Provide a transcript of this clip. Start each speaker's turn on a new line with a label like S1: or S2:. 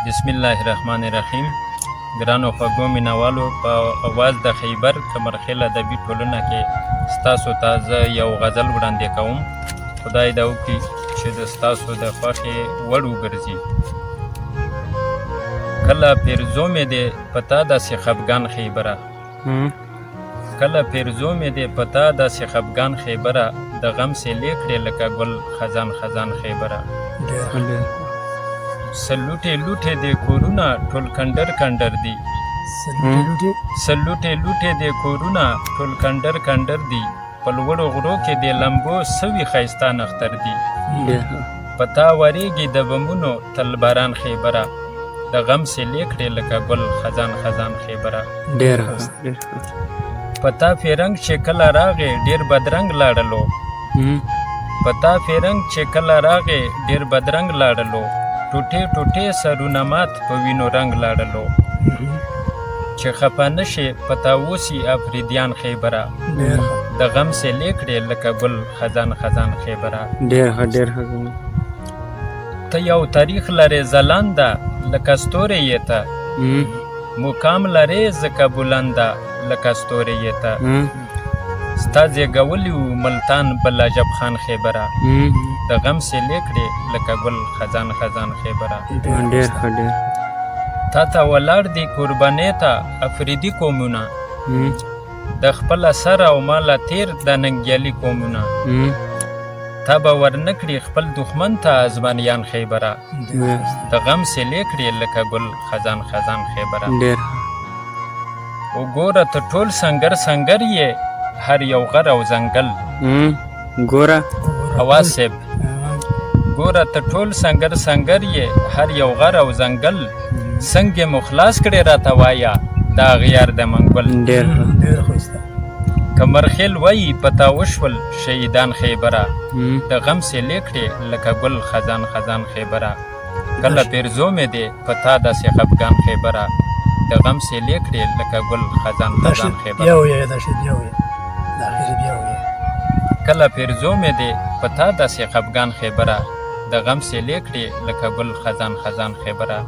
S1: بسم الله الرحمن الرحیم. ګرانو خوږو مینوالو، په اواز د خیبر کمرخیل ادبي ټولنه کې ستاسو ته زه یو غزل وړاندې کوم. خدای دې وکړي چې د ستاسو د خوښې وړ وګرځي. کله پیرزو مې دې پتا داسې خفګان خیبره، کله پیرزو مې دې پتا داسې خفګان خیبره، د غم سیلې کړې لکه ګل خزان خزان خیبره. سلوټې لوټې دې کورونه ټول کندر کندر دي، سلوټې لوټې دې کورونه ټول کندر کندر دي، په لوړو غرو کې دې لمبو سوي ښایسته نختر دي. پتا وریږي د بمونو تل باران خیبره، د غم سیلې کړې لکه ګل خزان خزان خیبره. پتا فیرنګ چې کله راغې ډېر بدرنګ لاړلو، پتا فیرنګ چې کله راغې ډېر بدرنګ لاړلو، ټوټې ټوټې سرونه مات په وینو رنګ لاړلو. چې خفه نشې پتا اوسي افریدیان خیبره، د غم سیلې کړې لکه ګل خزان خزان خیبره. ته یو تاریخ لرې ځلانده لکه ستوری یې ته، مقام لرې ځکه بلنده لکه ستوری یې ته. ستا زیږولی و ملتان بل عجب خان خیبره، د غم سیلې کړې لکه ګل خزان خزان خیبره. تا ته ولاړ دي قربانۍ ته افریدي قومونه، د خپله سر او ماله تیر د ننګیالي قومونه. تا به ورنکړي خپل دښمن ته ازبانیان خیبره، د غم سیلې کړې لکه ګل خزان خزان خیبره. وګوره ته ټول سنګر سنګر یې هر یو غر او ځنګل.
S2: ګوره
S1: اواز صاحب، ګوره ته ټول سنګر سنګر یې هر یو غر او ځنګل، څنګه مو خلاص کړې راته وایه دا غیار د منګل. کمرخیل وایي پتا وشول شهیدان خیبره، د غم سیلې کړې لکه ګل خزان خزان خیبره. کله پیرزو مې دې پتا داسې خفګان خیبره، د غم سیلې کړې لکه ګل خزان خزان خیبره. کله پیرزو مې دې پتا داسې خفګان خیبره، د غم سیلې کړې لکه ګل خزان خزان خیبره.